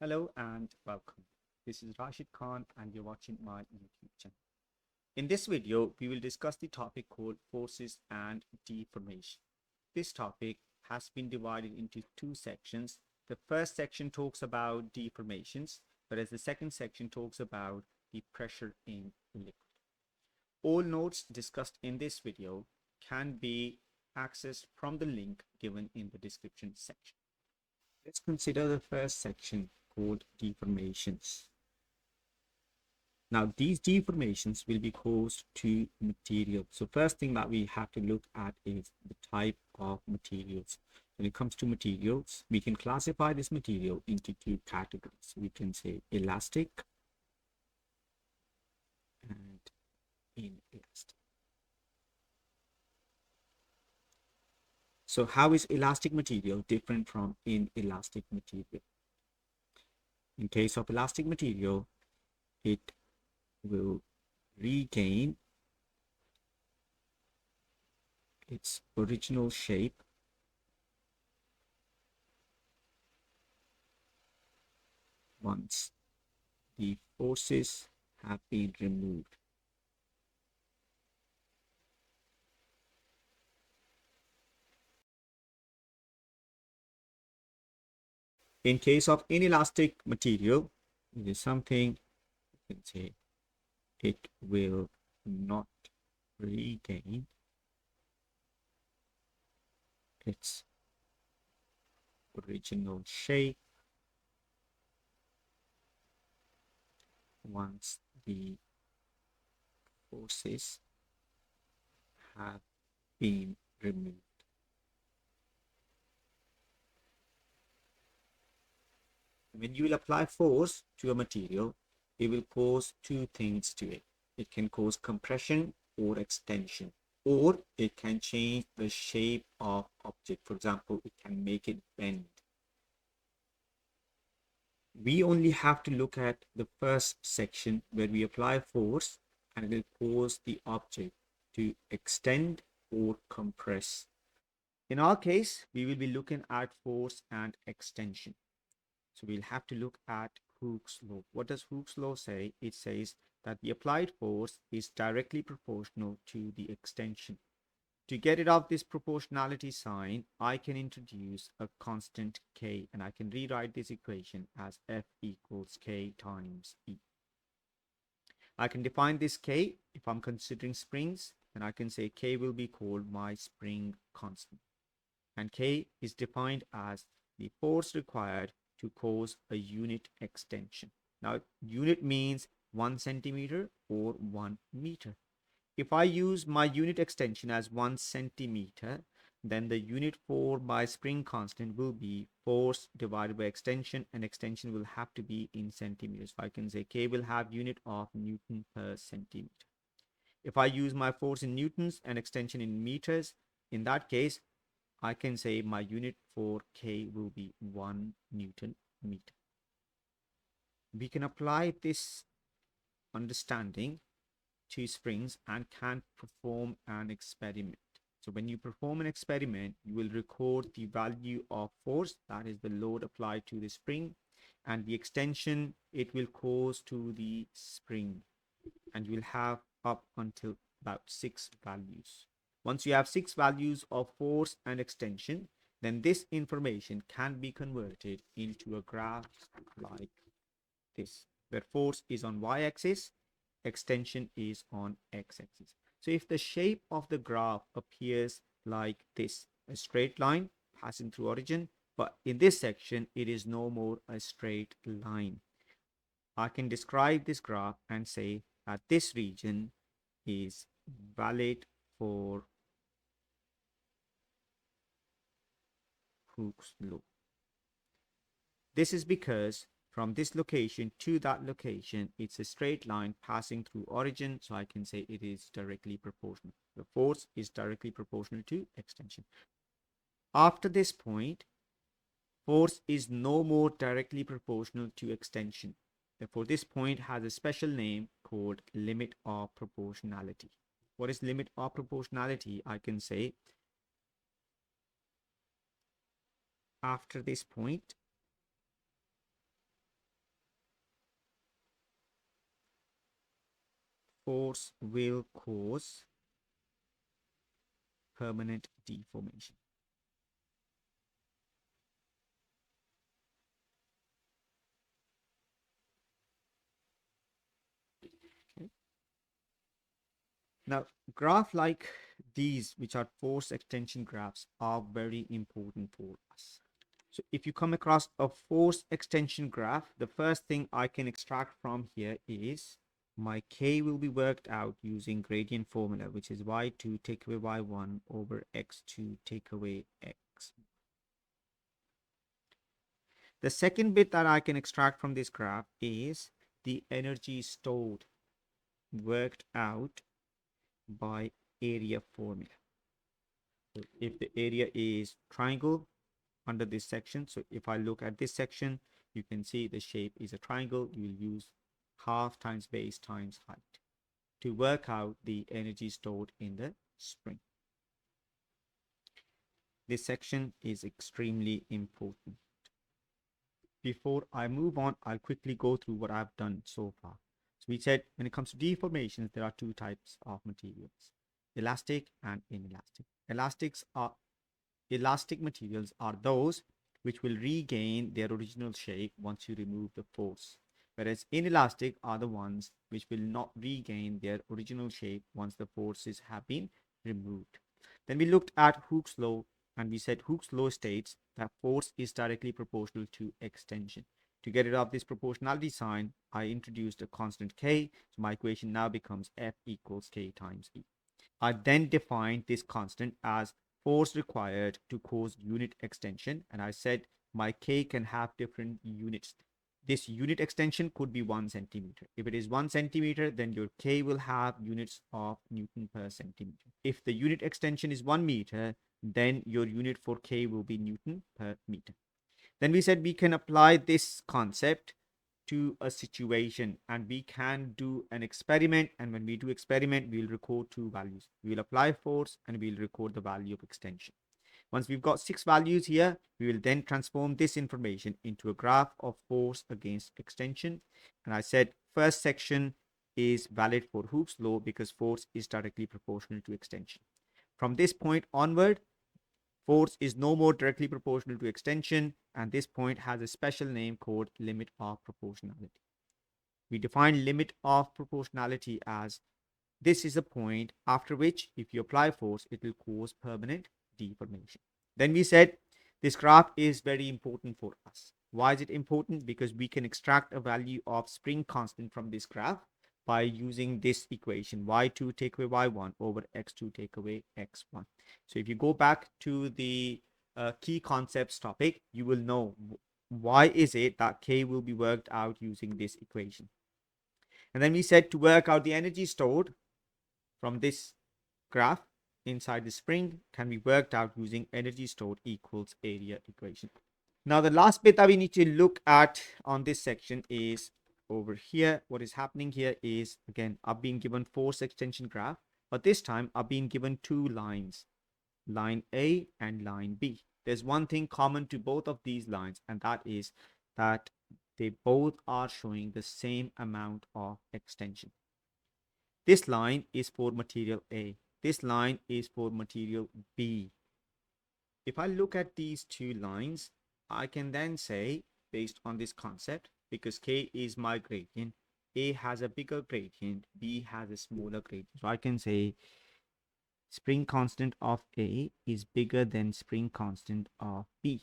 Hello and welcome. This is Rashid Khan and you're watching my YouTube channel. In this video, we will discuss the topic called forces and deformation. This topic has been divided into two sections. The first section talks about deformations, whereas the second section talks about the pressure in liquid. All notes discussed in this video can be accessed from the link given in the description section. Let's consider the first section called deformations. Now, these deformations will be caused to material. So first thing that we have to look at is the type of materials. When it comes to materials, we can classify this material into two categories. We can say elastic and inelastic. So how is elastic material different from inelastic material? In case of elastic material, it will regain its original shape once the forces have been removed. In case of inelastic material, it is something you can say it will not regain its original shape once the forces have been removed. When you will apply force to a material, it will cause two things to it. It can cause compression or extension, or it can change the shape of object. For example, it can make it bend. We only have to look at the first section where we apply force and it will cause the object to extend or compress. In our case, we will be looking at force and extension. So we'll have to look at Hooke's law. What does Hooke's law say? It says that the applied force is directly proportional to the extension. To get rid of this proportionality sign, I can introduce a constant K, and I can rewrite this equation as F equals K times E. I can define this K. If I'm considering springs, then I can say K will be called my spring constant. And K is defined as the force required to cause a unit extension. Now, unit means 1 centimeter or 1 meter. If I use my unit extension as 1 centimeter, then the unit for my spring constant will be force divided by extension, and extension will have to be in centimeters. So I can say K will have unit of Newton per centimeter. If I use my force in newtons and extension in meters, in that case, I can say my unit for K will be 1 Newton meter. We can apply this understanding to springs and can perform an experiment. So when you perform an experiment, you will record the value of force, that is the load applied to the spring, and the extension it will cause to the spring, and you will have up until about 6 values. Once you have 6 values of force and extension, then this information can be converted into a graph like this, where force is on y-axis, extension is on x-axis. So if the shape of the graph appears like this, a straight line passing through origin, but in this section, it is no more a straight line. I can describe this graph and say that this region is valid for Hooke's law. This is because from this location to that location, it's a straight line passing through origin, so I can say it is directly proportional. The force is directly proportional to extension. After this point, force is no more directly proportional to extension. Therefore, this point has a special name called limit of proportionality. What is limit of proportionality? I can say after this point, force will cause permanent deformation. Okay. Now, graph like these, which are force extension graphs, are very important for us. So if you come across a force extension graph, the first thing I can extract from here is my K will be worked out using gradient formula, which is y2 take away y1 over x2 take away x. The second bit that I can extract from this graph is the energy stored worked out by area formula. So if the area is triangle under this section, so if I look at this section, you can see the shape is a triangle. You will use half times base times height to work out the energy stored in the spring. This section is extremely important. Before I move on, I'll quickly go through what I've done so far. So we said when it comes to deformations, there are two types of materials, elastic and inelastic. Elastic materials are those which will regain their original shape once you remove the force, whereas inelastic are the ones which will not regain their original shape once the forces have been removed. Then we looked at Hooke's law, and we said Hooke's law states that force is directly proportional to extension. To get rid of this proportionality sign, I introduced a constant k, so my equation now becomes F equals k times E. I then defined this constant as force required to cause unit extension, and I said my K can have different units. This unit extension could be 1 centimeter. If it is 1 centimeter, then your K will have units of Newton per centimeter. If the unit extension is 1 meter, then your unit for K will be Newton per meter. Then we said we can apply this concept to a situation, and we can do an experiment, and when we do experiment, we'll record two values. We'll apply force and we'll record the value of extension. Once we've got 6 values here, we will then transform this information into a graph of force against extension. And I said first section is valid for Hooke's law because force is directly proportional to extension. From this point onward, force is no more directly proportional to extension, and this point has a special name called limit of proportionality. We define limit of proportionality as this is a point after which, if you apply force, it will cause permanent deformation. Then we said this graph is very important for us. Why is it important? Because we can extract a value of spring constant from this graph by using this equation, y2 take away y1 over x2 take away x1. So if you go back to the key concepts topic, you will know why is it that K will be worked out using this equation. And then we said to work out the energy stored from this graph inside the spring can be worked out using energy stored equals area equation. Now the last bit that we need to look at on this section is over here. What is happening here is, again, I've been given force extension graph, but this time I've been given two lines, line A and line B. There's one thing common to both of these lines, and that is that they both are showing the same amount of extension. This line is for material A. This line is for material B. If I look at these two lines, I can then say, based on this concept, because K is my gradient, A has a bigger gradient, B has a smaller gradient. So I can say spring constant of A is bigger than spring constant of B.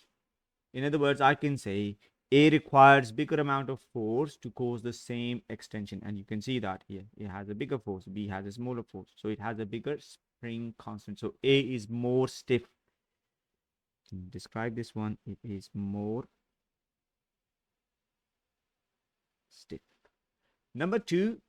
In other words, I can say A requires bigger amount of force to cause the same extension. And you can see that here. It has a bigger force. B has a smaller force. So it has a bigger spring constant. So A is more stiff. To describe this one, it is more stiff. Number two,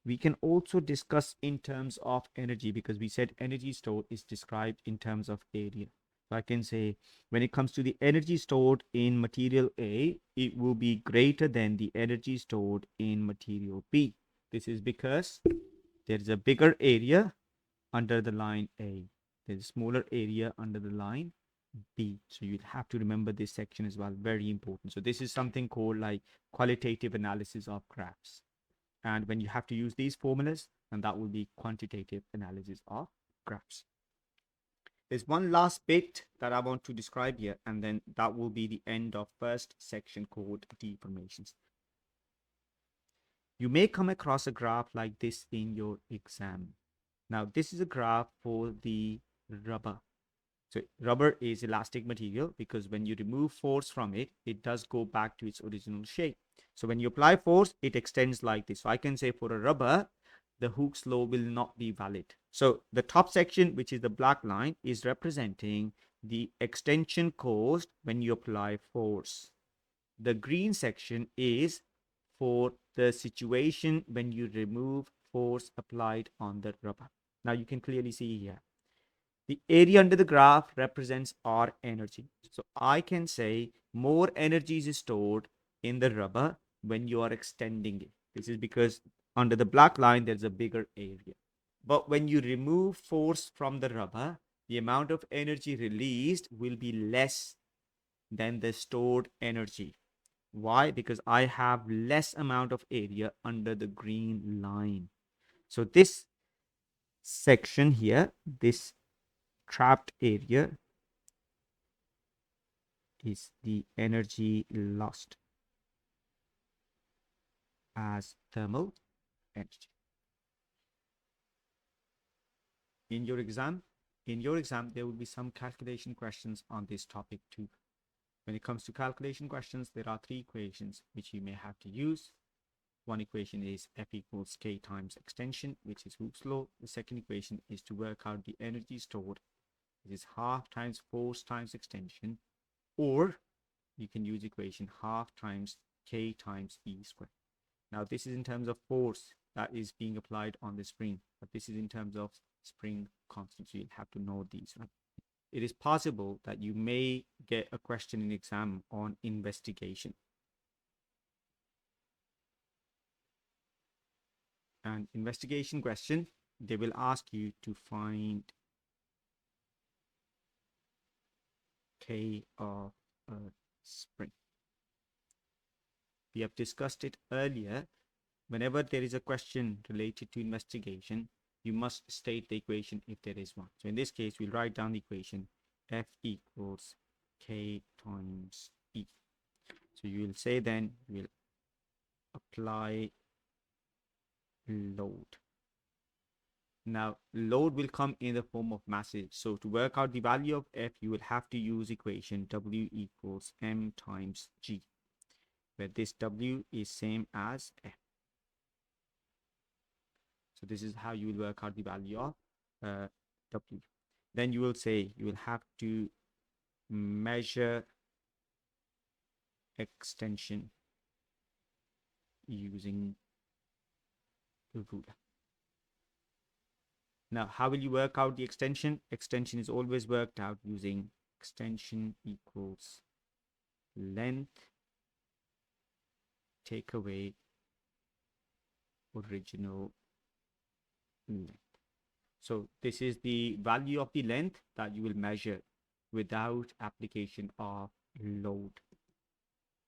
we can also discuss in terms of energy because we said energy stored is described in terms of area. So I can say when it comes to the energy stored in material A, it will be greater than the energy stored in material B. This is because there is a bigger area under the line A. There is a smaller area under the line B. So you'll have to remember this section as well. Very important. So this is something called like qualitative analysis of graphs. And when you have to use these formulas, and that will be quantitative analysis of graphs. There's one last bit that I want to describe here, and then that will be the end of first section called deformations. You may come across a graph like this in your exam. Now, this is a graph for the rubber. So rubber is elastic material because when you remove force from it, it does go back to its original shape. So when you apply force, it extends like this. So I can say for a rubber, the Hooke's law will not be valid. So the top section, which is the black line, is representing the extension caused when you apply force. The green section is for the situation when you remove force applied on the rubber. Now you can clearly see here. The area under the graph represents R energy. So I can say more energy is stored in the rubber when you are extending it. This is because under the black line, there's a bigger area. But when you remove force from the rubber, the amount of energy released will be less than the stored energy. Why? Because I have less amount of area under the green line. So this section here, this trapped area is the energy lost as thermal energy. In your exam, there will be some calculation questions on this topic too. When it comes to calculation questions, there are three equations which you may have to use. One equation is F equals K times extension, which is Hooke's law. The second equation is to work out the energy stored. It is half times force times extension, or you can use equation half times K times E squared. Now this is in terms of force that is being applied on the spring, but this is in terms of spring constant. So you'll have to know these. Right? It is possible that you may get a question in exam on investigation. An investigation question, they will ask you to find K of a spring. We have discussed it earlier. Whenever there is a question related to investigation, you must state the equation if there is one. So in this case, we'll write down the equation F equals K times E. So you will say then we'll apply load. Now, load will come in the form of masses. So to work out the value of F, you will have to use equation W equals M times G, where this W is same as F. So this is how you will work out the value of W. Then you will say you will have to measure extension using the ruler. Now, how will you work out the extension? Extension is always worked out using extension equals length take away original length. So this is the value of the length that you will measure without application of load.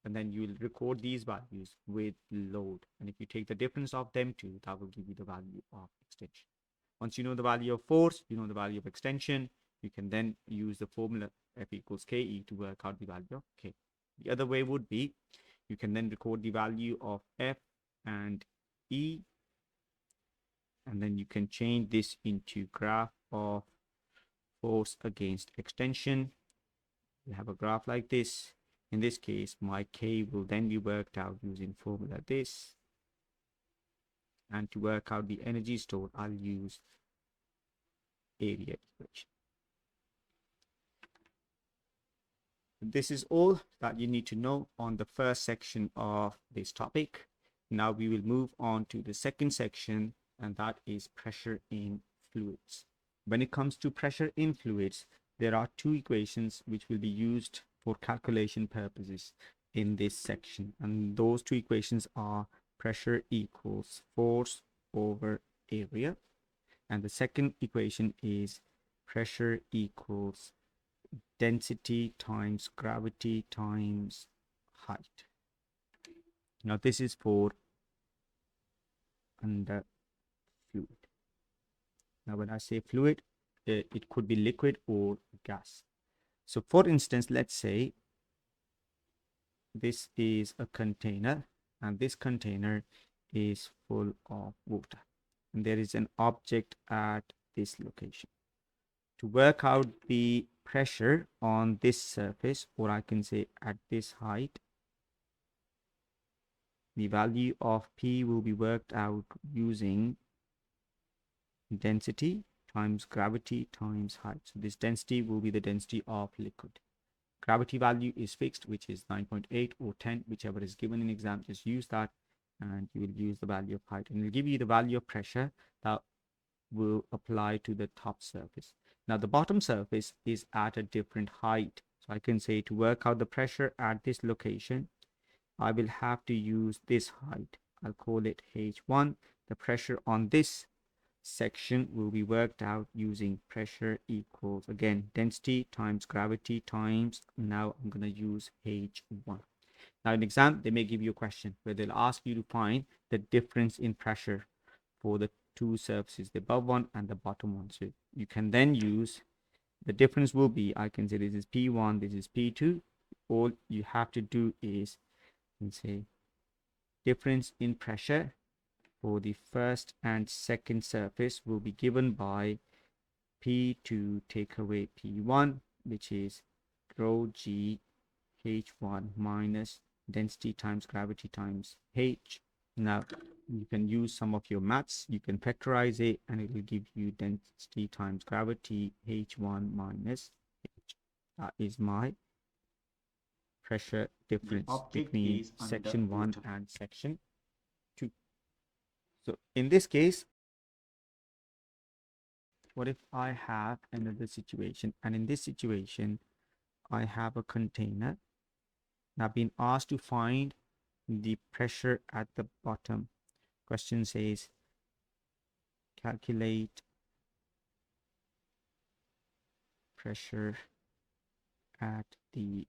And then you will record these values with load. And if you take the difference of them two, that will give you the value of extension. Once you know the value of force, you know the value of extension, you can then use the formula F equals KE to work out the value of K. The other way would be, you can then record the value of F and E, and then you can change this into graph of force against extension. You have a graph like this. In this case, my K will then be worked out using formula this. And to work out the energy stored, I'll use area equation. This is all that you need to know on the first section of this topic. Now we will move on to the second section, and that is pressure in fluids. When it comes to pressure in fluids, there are two equations which will be used for calculation purposes in this section. And those two equations are pressure equals force over area. And the second equation is pressure equals density times gravity times height. Now this is for under fluid. Now, when I say fluid, it could be liquid or gas. So for instance, let's say this is a container and this container is full of water and there is an object at this location. To work out the pressure on this surface, or I can say at this height, the value of P will be worked out using density times gravity times height. So this density will be the density of liquid. Gravity value is fixed, which is 9.8 or 10, whichever is given in exam. Just use that and you will use the value of height, and it will give you the value of pressure that will apply to the top surface. Now the bottom surface is at a different height, so I can say to work out the pressure at this location, I will have to use this height. I'll call it H1. The pressure on this section will be worked out using pressure equals, again, density times gravity times, now I'm going to use H1. Now in exam, they may give you a question where they'll ask you to find the difference in pressure for the two surfaces, the above one and the bottom one. So you can then use, the difference will be, I can say this is P1, this is P2. All you have to do is, let's say, difference in pressure for the first and second surface will be given by P2 take away P1, which is rho G H1 minus density times gravity times H. Now you can use some of your maths, you can factorize it and it will give you density times gravity H1 minus H. That is my pressure difference between section 1 and section 2. So in this case, what if I have another situation, and in this situation I have a container and I've been asked to find the pressure at the bottom. Question says calculate pressure at the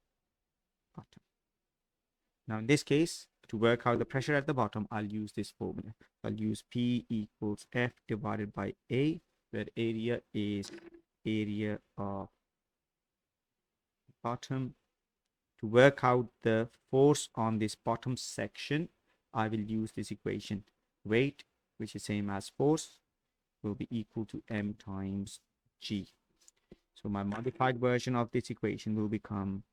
bottom. Now in this case, to work out the pressure at the bottom, I'll use this formula. I'll use P equals F divided by A, where area is area of bottom. To work out the force on this bottom section, I will use this equation. Weight, which is same as force, will be equal to M times G. So my modified version of this equation will become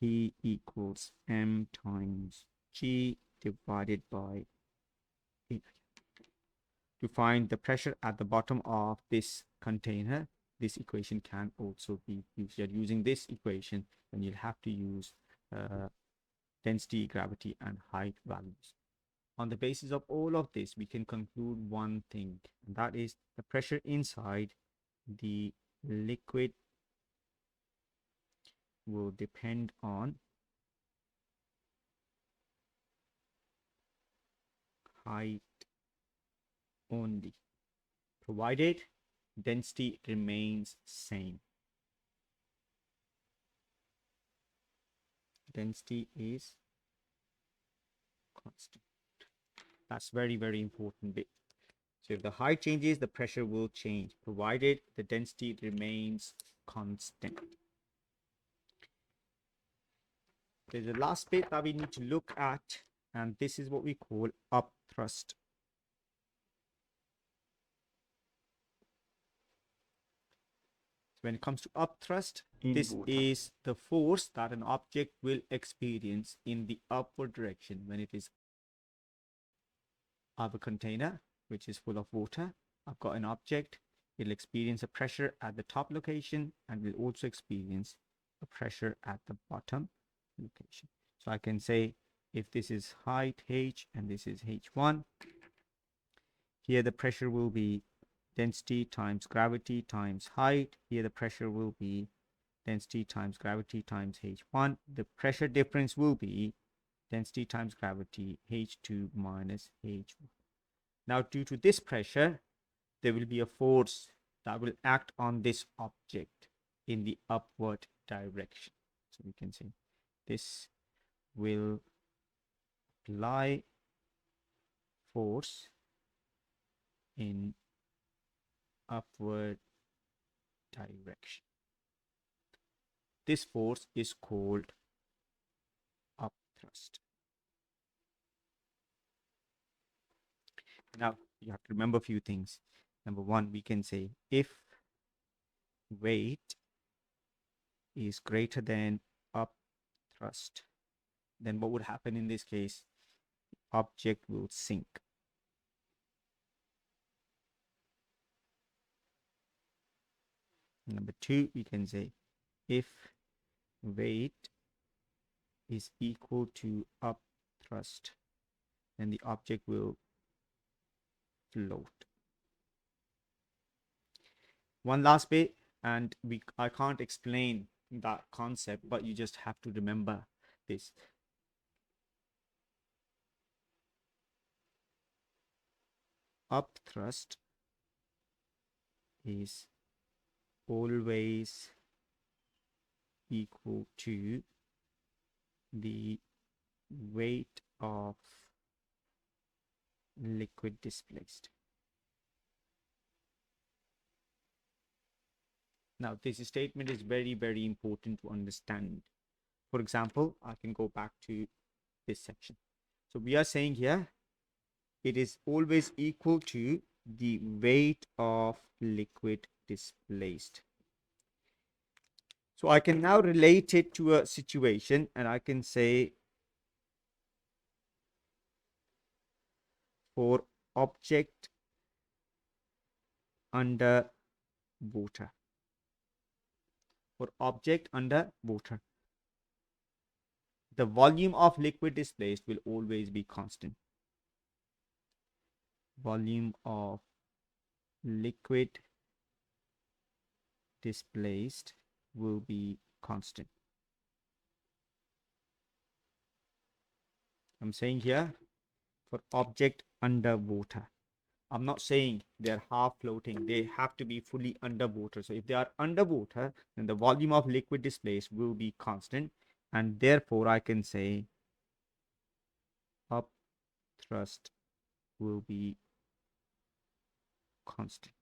P equals M times G divided by A. To find the pressure at the bottom of this container, this equation can also be used. You're using this equation, and you'll have to use density, gravity, and height values. On the basis of all of this, we can conclude one thing, and that is the pressure inside the liquid will depend on height only, provided density remains same. Density is constant. That's very, very important bit. So if the height changes, the pressure will change, provided the density remains constant. There's a last bit that we need to look at, and this is what we call upthrust. So when it comes to upthrust, this is the force that an object will experience in the upward direction when it is. I have a container which is full of water. I've got an object. It'll experience a pressure at the top location and will also experience a pressure at the bottom location. So I can say if this is height H and this is H1, here the pressure will be density times gravity times height. Here the pressure will be density times gravity times H1. The pressure difference will be density times gravity H2 minus H1. Now due to this pressure, there will be a force that will act on this object in the upward direction. So we can say this will apply force in upward direction. This force is called upthrust. Now you have to remember a few things. Number one, we can say if weight is greater than upthrust, then what would happen in this case? Object will sink. Number two, we can say if weight is equal to upthrust, then the object will float. One last bit, and I can't explain that concept, but you just have to remember this. Upthrust is always equal to the weight of liquid displaced. Now, this statement is very, very important to understand. For example, I can go back to this section. So we are saying here, it is always equal to the weight of liquid displaced. So I can now relate it to a situation, and I can say for object under water. For object under water, the volume of liquid displaced will always be constant. Volume of liquid displaced will be constant. I'm saying here for object under water. I'm not saying they're half floating. They have to be fully underwater. So if they are underwater, then the volume of liquid displaced will be constant. And therefore, I can say upthrust will be constant.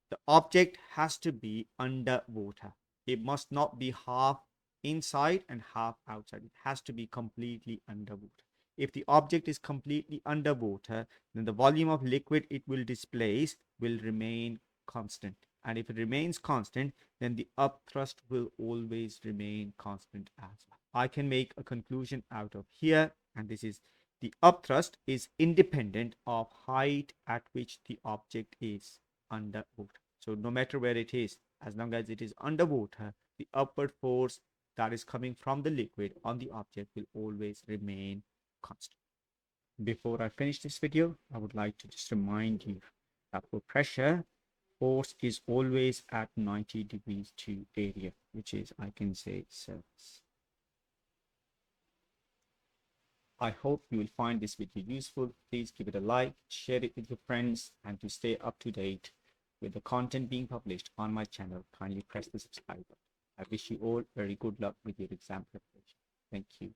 The object has to be underwater. It must not be half inside and half outside. It has to be completely underwater. If the object is completely underwater, then the volume of liquid it will displace will remain constant. And if it remains constant, then the upthrust will always remain constant as well. I can make a conclusion out of here, and this is the upthrust is independent of height at which the object is underwater. So no matter where it is, as long as it is underwater, the upward force that is coming from the liquid on the object will always remain constant. Before I finish this video, I would like to just remind you that for pressure, force is always at 90 degrees to area, which is, I can say, surface. I hope you will find this video useful. Please give it a like, share it with your friends, and to stay up to date with the content being published on my channel, kindly press the subscribe button. I wish you all very good luck with your exam preparation. Thank you.